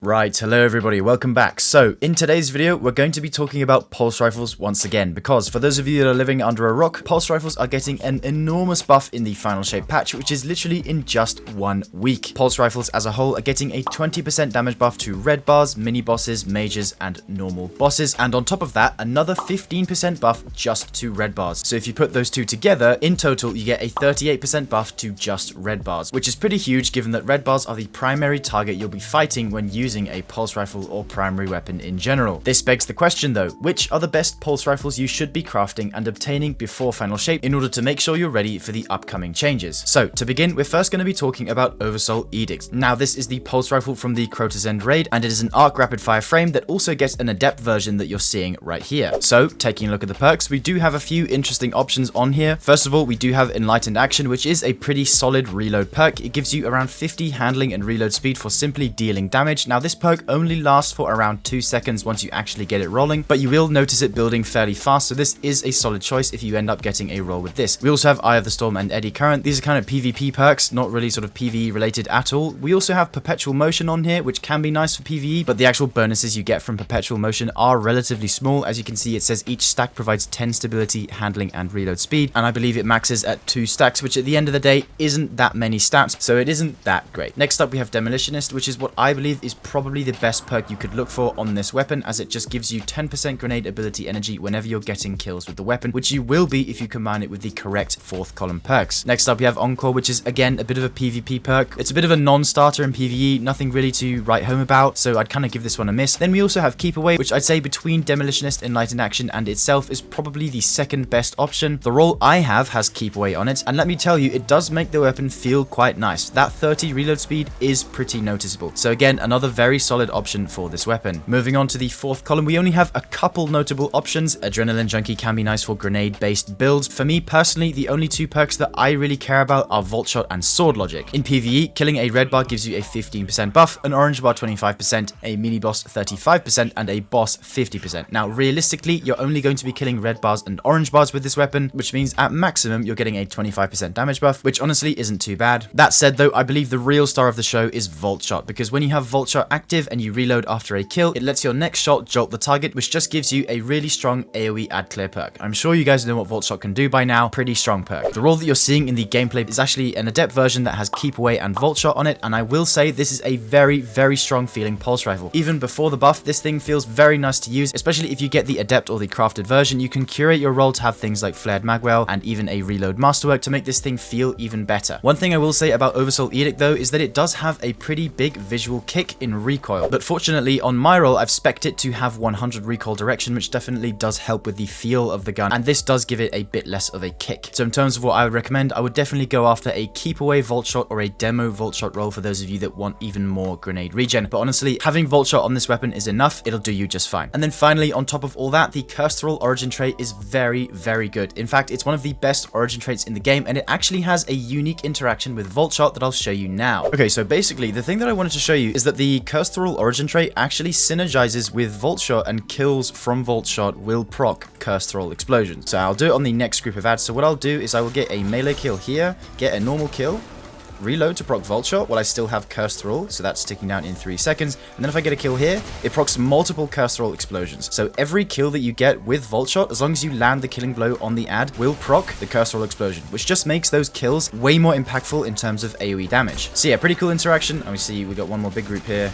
Right, hello everybody, welcome back. So, in today's video, we're going to be talking about pulse rifles once again, because for those of you that are living under a rock, pulse rifles are getting an enormous buff in the final shape patch, which is literally in just 1 week. Pulse rifles as a whole are getting a 20% damage buff to red bars, mini bosses, mages, and normal bosses, and on top of that, another 15% buff just to red bars. So if you put those two together, in total, you get a 38% buff to just red bars, which is pretty huge given that red bars are the primary target you'll be fighting when using a pulse rifle or primary weapon in general. This begs the question though, which are the best pulse rifles you should be crafting and obtaining before final shape in order to make sure you're ready for the upcoming changes? So to begin, we're first going to be talking about Oversoul Edict. Now this is the pulse rifle from the Crota's End raid, and it is an arc rapid fire frame that also gets an adept version that you're seeing right here. So taking a look at the perks, we do have a few interesting options on here. First of all, we do have Enlightened Action, which is a pretty solid reload perk. It gives you around 50 handling and reload speed for simply dealing damage. Now this perk only lasts for around 2 seconds once you actually get it rolling, but you will notice it building fairly fast, so this is a solid choice if you end up getting a roll with this. We also have Eye of the Storm and Eddy Current. These are kind of PvP perks, not really sort of PvE related at all. We also have Perpetual Motion on here, which can be nice for PvE, but the actual bonuses you get from Perpetual Motion are relatively small. As you can see, it says each stack provides 10 stability, handling, and reload speed, and I believe it maxes at 2 stacks, which at the end of the day isn't that many stats, so it isn't that great. Next up, we have Demolitionist, which is what I believe is probably the best perk you could look for on this weapon, as it just gives you 10% grenade ability energy whenever you're getting kills with the weapon, which you will be if you combine it with the correct 4th column perks. Next up, we have Encore, which is again a bit of a PvP perk. It's a bit of a non-starter in PvE, nothing really to write home about, so I'd kind of give this one a miss. Then we also have Keep Away, which I'd say between Demolitionist, Enlightened Action, and itself is probably the second best option. The roll I have has Keep Away on it, and let me tell you, it does make the weapon feel quite nice. That 30 reload speed is pretty noticeable. So again, another very solid option for this weapon. Moving on to the 4th column, we only have a couple notable options. Adrenaline Junkie can be nice for grenade-based builds. For me personally, the only 2 perks that I really care about are Voltshot and Sword Logic. In PvE, killing a red bar gives you a 15% buff, an orange bar 25%, a mini boss 35%, and a boss 50%. Now realistically, you're only going to be killing red bars and orange bars with this weapon, which means at maximum you're getting a 25% damage buff, which honestly isn't too bad. That said though, I believe the real star of the show is Voltshot, because when you have Voltshot active and you reload after a kill, it lets your next shot jolt the target, which just gives you a really strong AoE add clear perk. I'm sure you guys know what Voltshot can do by now. Pretty strong perk. The roll that you're seeing in the gameplay is actually an adept version that has Keep Away and Voltshot on it, and I will say this is a very, very strong feeling pulse rifle. Even before the buff, this thing feels very nice to use, especially if you get the adept or the crafted version. You can curate your roll to have things like flared magwell and even a reload masterwork to make this thing feel even better. One thing I will say about Oversoul Edict though is that it does have a pretty big visual kick in recoil, but fortunately on my roll I've spec'd it to have 100 recoil direction, which definitely does help with the feel of the gun, and this does give it a bit less of a kick. So in terms of what I would recommend, I would definitely go after a Keep Away Voltshot or a demo Voltshot roll for those of you that want even more grenade regen, but honestly having Voltshot on this weapon is enough. It'll do you just fine. And then finally, on top of all that, the Cursed Roll origin trait is very, very good. In fact, it's one of the best origin traits in the game, and it actually has a unique interaction with Voltshot that I'll show you now. Okay, so basically the thing that I wanted to show you is that the Cursed Roll origin trait actually synergizes with Voltshot, and kills from Voltshot will proc Cursed Roll explosions. So I'll do it on the next group of ads. So what I'll do is I will get a melee kill here, get a normal kill, reload to proc Voltshot while I still have Cursed Roll, so that's ticking down in 3 seconds, and then if I get a kill here, it procs multiple Cursed Roll explosions. So every kill that you get with Voltshot, as long as you land the killing blow on the ad, will proc the Cursed Roll explosion, which just makes those kills way more impactful in terms of AoE damage. So yeah, pretty cool interaction. And we see we got one more big group here.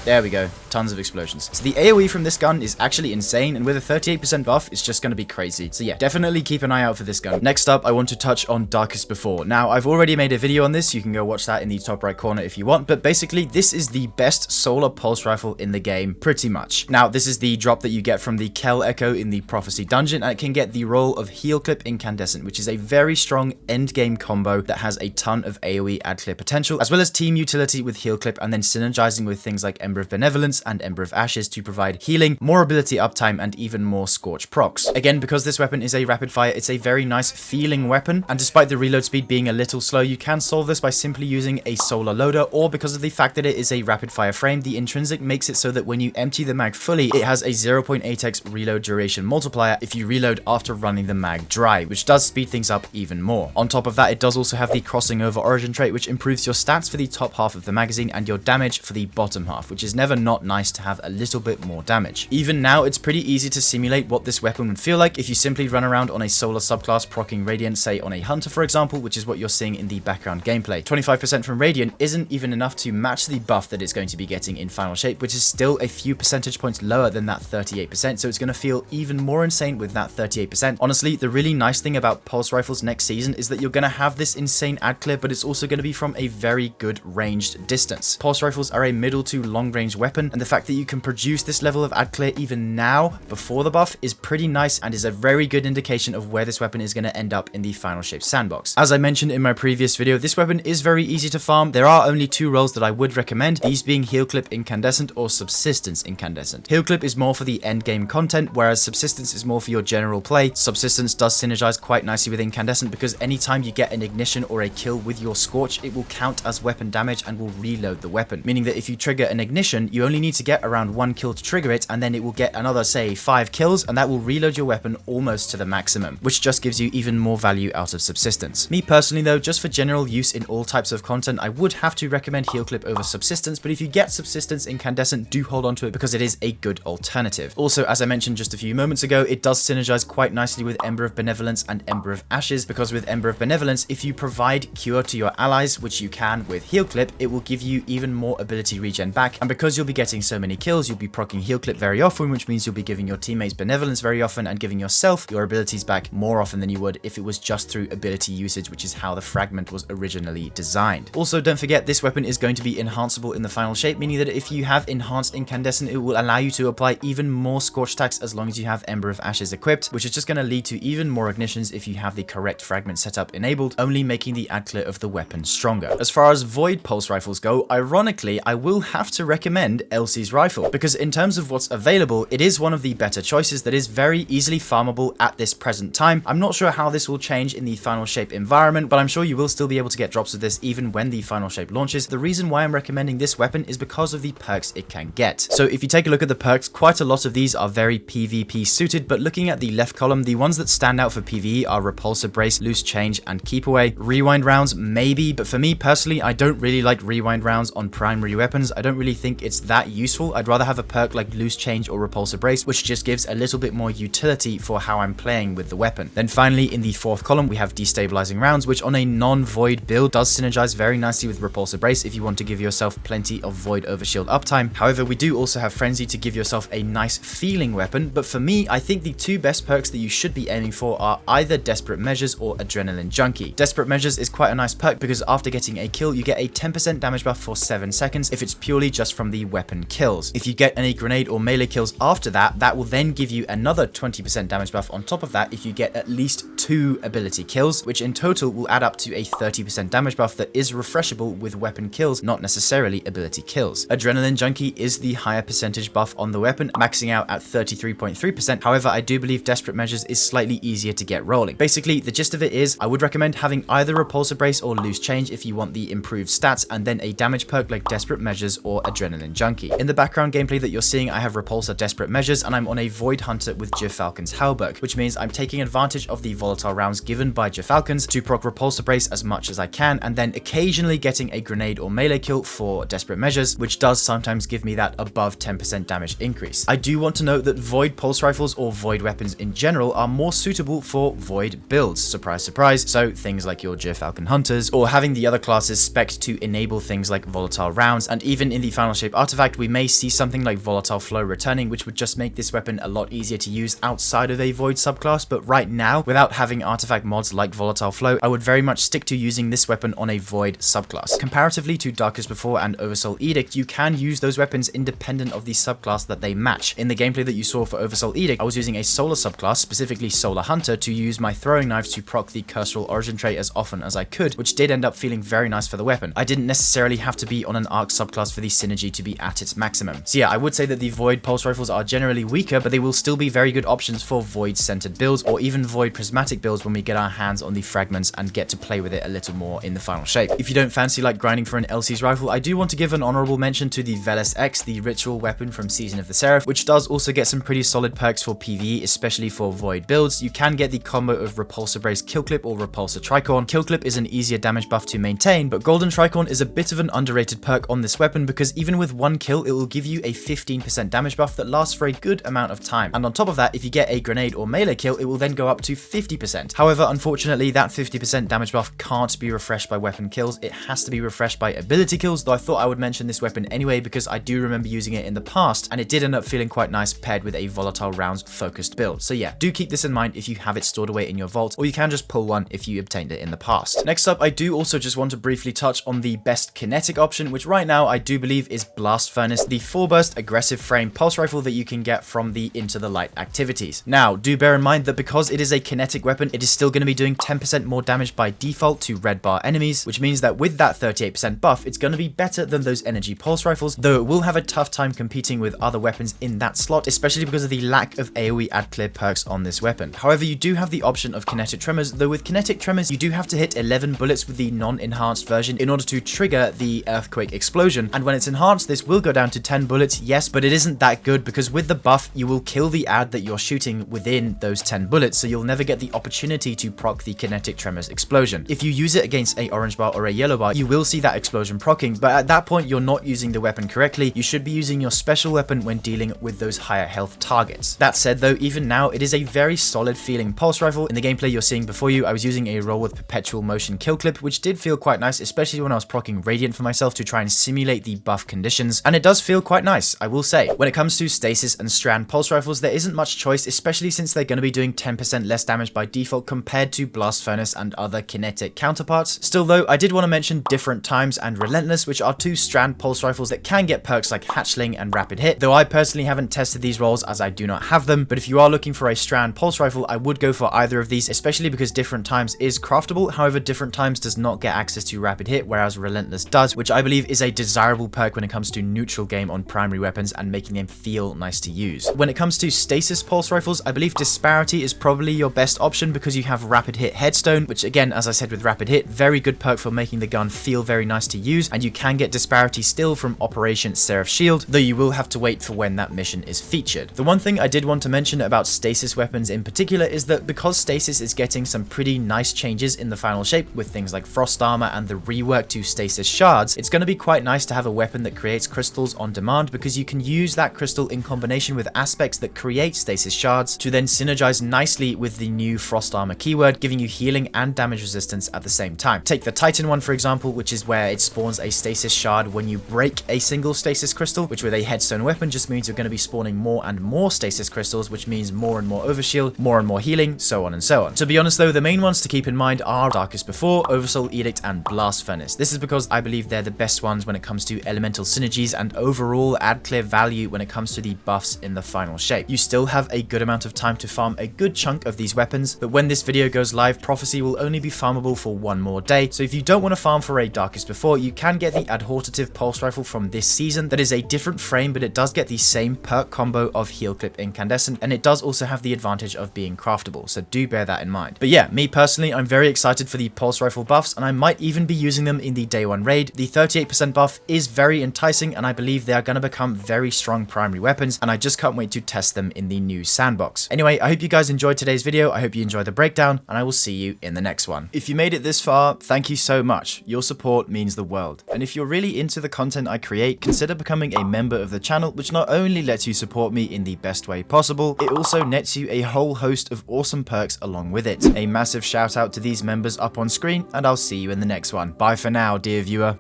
There we go, tons of explosions. So the AoE from this gun is actually insane, and with a 38% buff, it's just going to be crazy. So yeah, definitely keep an eye out for this gun. Next up, I want to touch on Darkest Before. Now, I've already made a video on this. You can go watch that in the top right corner if you want, but basically, this is the best solar pulse rifle in the game, pretty much. Now, this is the drop that you get from the Kel Echo in the Prophecy dungeon, and it can get the roll of Heal Clip Incandescent, which is a very strong endgame combo that has a ton of AoE add clear potential, as well as team utility with Heal Clip, and then synergizing with things like Ember of Benevolence and Ember of Ashes to provide healing, more ability uptime, and even more Scorch procs. Again, because this weapon is a rapid fire, it's a very nice feeling weapon, and despite the reload speed being a little slow, you can solve this by simply using a solar loader, or because of the fact that it is a rapid fire frame, the intrinsic makes it so that when you empty the mag fully, it has a 0.8x reload duration multiplier if you reload after running the mag dry, which does speed things up even more. On top of that, it does also have the crossing over origin trait, which improves your stats for the top half of the magazine and your damage for the bottom half, which which is never not nice to have a little bit more damage. Even now, it's pretty easy to simulate what this weapon would feel like if you simply run around on a solar subclass proccing Radiant, say on a Hunter for example, which is what you're seeing in the background gameplay. 25% from Radiant isn't even enough to match the buff that it's going to be getting in final shape, which is still a few percentage points lower than that 38%, so it's going to feel even more insane with that 38%. Honestly, the really nice thing about pulse rifles next season is that you're going to have this insane ad clear, but it's also going to be from a very good ranged distance. Pulse rifles are a middle to long range weapon, and the fact that you can produce this level of ad clear even now before the buff is pretty nice and is a very good indication of where this weapon is going to end up in the final shape sandbox. As I mentioned in my previous video, this weapon is very easy to farm. There are only two roles that I would recommend, these being Heal Clip Incandescent or Subsistence Incandescent. Heal Clip is more for the end game content, whereas Subsistence is more for your general play. Subsistence does synergize quite nicely with Incandescent because anytime you get an ignition or a kill with your Scorch, it will count as weapon damage and will reload the weapon, meaning that if you trigger an ignition, you only need to get around 1 kill to trigger it, and then it will get another, say, 5 kills, and that will reload your weapon almost to the maximum, which just gives you even more value out of Subsistence. Me personally though, just for general use in all types of content, I would have to recommend Heal Clip over Subsistence, but if you get Subsistence Incandescent, do hold on to it because it is a good alternative. Also, as I mentioned just a few moments ago, it does synergize quite nicely with Ember of Benevolence and Ember of Ashes, because with Ember of Benevolence, if you provide Cure to your allies, which you can with Heal Clip, it will give you even more ability regen back, and because you'll be getting so many kills, you'll be proccing Heal Clip very often, which means you'll be giving your teammates Benevolence very often and giving yourself your abilities back more often than you would if it was just through ability usage, which is how the fragment was originally designed. Also, don't forget, this weapon is going to be enhanceable in the final shape, meaning that if you have enhanced Incandescent, it will allow you to apply even more Scorch attacks as long as you have Ember of Ashes equipped, which is just going to lead to even more ignitions if you have the correct fragment setup enabled, only making the ad clear of the weapon stronger. As far as Void pulse rifles go, ironically, I will have to recommend Elsie's rifle, because in terms of what's available, it is one of the better choices that is very easily farmable at this present time. I'm not sure how this will change in the final shape environment, but I'm sure you will still be able to get drops of this even when the final shape launches. The reason why I'm recommending this weapon is because of the perks it can get. So if you take a look at the perks, quite a lot of these are very PvP suited, but looking at the left column, the ones that stand out for PvE are Repulsor Brace, Loose Change, and Keep Away. Rewind rounds, maybe, but for me personally, I don't really like rewind rounds on primary weapons. I don't really think it's that useful. I'd rather have a perk like Loose Change or Repulsor Brace, which just gives a little bit more utility for how I'm playing with the weapon. Then finally, in the fourth column, we have Destabilizing Rounds, which on a non-Void build does synergize very nicely with Repulsor Brace if you want to give yourself plenty of Void overshield uptime. However, we do also have Frenzy to give yourself a nice feeling weapon, but for me, I think the two best perks that you should be aiming for are either Desperate Measures or Adrenaline Junkie. Desperate Measures is quite a nice perk because after getting a kill, you get a 10% damage buff for 7 seconds if it's purely just from the weapon kills. If you get any grenade or melee kills after that, that will then give you another 20% damage buff on top of that if you get at least 2 ability kills, which in total will add up to a 30% damage buff that is refreshable with weapon kills, not necessarily ability kills. Adrenaline Junkie is the higher percentage buff on the weapon, maxing out at 33.3%. However, I do believe Desperate Measures is slightly easier to get rolling. Basically, the gist of it is I would recommend having either Repulsor Brace or Loose Change if you want the improved stats, and then a damage perk like Desperate Measures or Adrenaline Junkie. In the background gameplay that you're seeing, I have Repulsor Desperate Measures, and I'm on a Void Hunter with Gyrfalcon's Halberg, which means I'm taking advantage of the volatile rounds given by Gyrfalcons to proc Repulsor Brace as much as I can, and then occasionally getting a grenade or melee kill for Desperate Measures, which does sometimes give me that above 10% damage increase. I do want to note that Void pulse rifles or Void weapons in general are more suitable for Void builds, surprise surprise, so things like your Gyrfalcon Hunters, or having the other classes spec'd to enable things like volatile rounds, and even in the final shape artifact we may see something like Volatile Flow returning, which would just make this weapon a lot easier to use outside of a Void subclass. But right now, without having artifact mods like Volatile Flow, I would very much stick to using this weapon on a Void subclass. Comparatively to Darkest Before and Oversoul Edict, you can use those weapons independent of the subclass that they match. In the gameplay that you saw for Oversoul Edict, I was using a Solar subclass, specifically Solar Hunter, to use my throwing knives to proc the Cursoral Origin trait as often as I could, which did end up feeling very nice for the weapon. I didn't necessarily have to be on an Arc subclass for the synergy to be at its maximum. So yeah, I would say that the Void pulse rifles are generally weaker, but they will still be very good options for Void centered builds, or even Void prismatic builds when we get our hands on the fragments and get to play with it a little more in the final shape. If you don't fancy like grinding for an Elsie's rifle, I do want to give an honorable mention to the Veles-X, the ritual weapon from Season of the Seraph, which does also get some pretty solid perks for PvE, especially for Void builds. You can get the combo of Repulsor Brace Kill Clip or Repulsor Tricorn. Kill Clip is an easier damage buff to maintain, but Golden Tricorn is a bit of an underrated perk on this weapon because even Even with one kill, it will give you a 15% damage buff that lasts for a good amount of time. And on top of that, if you get a grenade or melee kill, it will then go up to 50%. However, unfortunately, that 50% damage buff can't be refreshed by weapon kills. It has to be refreshed by ability kills, though I thought I would mention this weapon anyway because I do remember using it in the past, and it did end up feeling quite nice paired with a volatile rounds focused build. So yeah, do keep this in mind if you have it stored away in your vault, or you can just pull one if you obtained it in the past. Next up, I do also just want to briefly touch on the best kinetic option, which right now I do believe is Blast Furnace, the 4-burst aggressive frame pulse rifle that you can get from the Into the Light activities. Now, do bear in mind that because it is a kinetic weapon, it is still going to be doing 10% more damage by default to red bar enemies, which means that with that 38% buff, it's going to be better than those energy pulse rifles, though it will have a tough time competing with other weapons in that slot, especially because of the lack of AoE add clear perks on this weapon. However, you do have the option of kinetic tremors, though with kinetic tremors, you do have to hit 11 bullets with the non-enhanced version in order to trigger the earthquake explosion, and when it's enhanced, this will go down to 10 bullets, yes, but it isn't that good because with the buff, you will kill the ad that you're shooting within those 10 bullets, so you'll never get the opportunity to proc the kinetic tremors explosion. If you use it against a orange bar or a yellow bar, you will see that explosion proccing, but at that point, you're not using the weapon correctly. You should be using your special weapon when dealing with those higher health targets. That said though, even now, it is a very solid feeling pulse rifle. In the gameplay you're seeing before you, I was using a roll with perpetual motion kill clip, which did feel quite nice, especially when I was proccing Radiant for myself to try and simulate the buff conditions, and it does feel quite nice, I will say. When it comes to Stasis and Strand pulse rifles, there isn't much choice, especially since they're going to be doing 10% less damage by default compared to Blast Furnace and other kinetic counterparts. Still though, I did want to mention Different Times and Relentless, which are two Strand pulse rifles that can get perks like Hatchling and Rapid Hit, though I personally haven't tested these rolls as I do not have them, but if you are looking for a Strand pulse rifle, I would go for either of these, especially because Different Times is craftable. However, Different Times does not get access to Rapid Hit, whereas Relentless does, which I believe is a desirable perk when it comes to neutral game on primary weapons and making them feel nice to use. When it comes to Stasis pulse rifles, I believe Disparity is probably your best option because you have Rapid Hit Headstone, which again, as I said with Rapid Hit, very good perk for making the gun feel very nice to use, and you can get Disparity still from Operation Seraph Shield, though you will have to wait for when that mission is featured. The one thing I did want to mention about Stasis weapons in particular is that because Stasis is getting some pretty nice changes in the final shape with things like Frost Armor and the rework to Stasis Shards, it's going to be quite nice to have a weapon that creates crystals on demand because you can use that crystal in combination with aspects that create Stasis Shards to then synergize nicely with the new Frost Armor keyword, giving you healing and damage resistance at the same time. Take the Titan one for example, which is where it spawns a Stasis Shard when you break a single Stasis Crystal, which with a Headstone weapon just means you're going to be spawning more and more Stasis Crystals, which means more and more Overshield, more and more healing, so on and so on. To be honest though, the main ones to keep in mind are Darkest Before, Oversoul Edict, and Blast Furnace. This is because I believe they're the best ones when it comes to elemental synergies and overall add clear value when it comes to the buffs in the final shape. You still have a good amount of time to farm a good chunk of these weapons, but when this video goes live, Prophecy will only be farmable for one more day, so if you don't want to farm for a Darkest Before, you can get the Adhortative Pulse Rifle from this season. That is a different frame, but it does get the same perk combo of Heal Clip Incandescent, and it does also have the advantage of being craftable, so do bear that in mind. But yeah, me personally, I'm very excited for the Pulse Rifle buffs, and I might even be using them in the Day 1 raid. The 38% buff is very enticing, and I believe they are going to become very strong primary weapons, and I just can't wait to test them in the new sandbox. Anyway, I hope you guys enjoyed today's video, I hope you enjoyed the breakdown, and I will see you in the next one. If you made it this far, thank you so much. Your support means the world. And if you're really into the content I create, consider becoming a member of the channel, which not only lets you support me in the best way possible, it also nets you a whole host of awesome perks along with it. A massive shout out to these members up on screen, and I'll see you in the next one. Bye for now, dear viewer.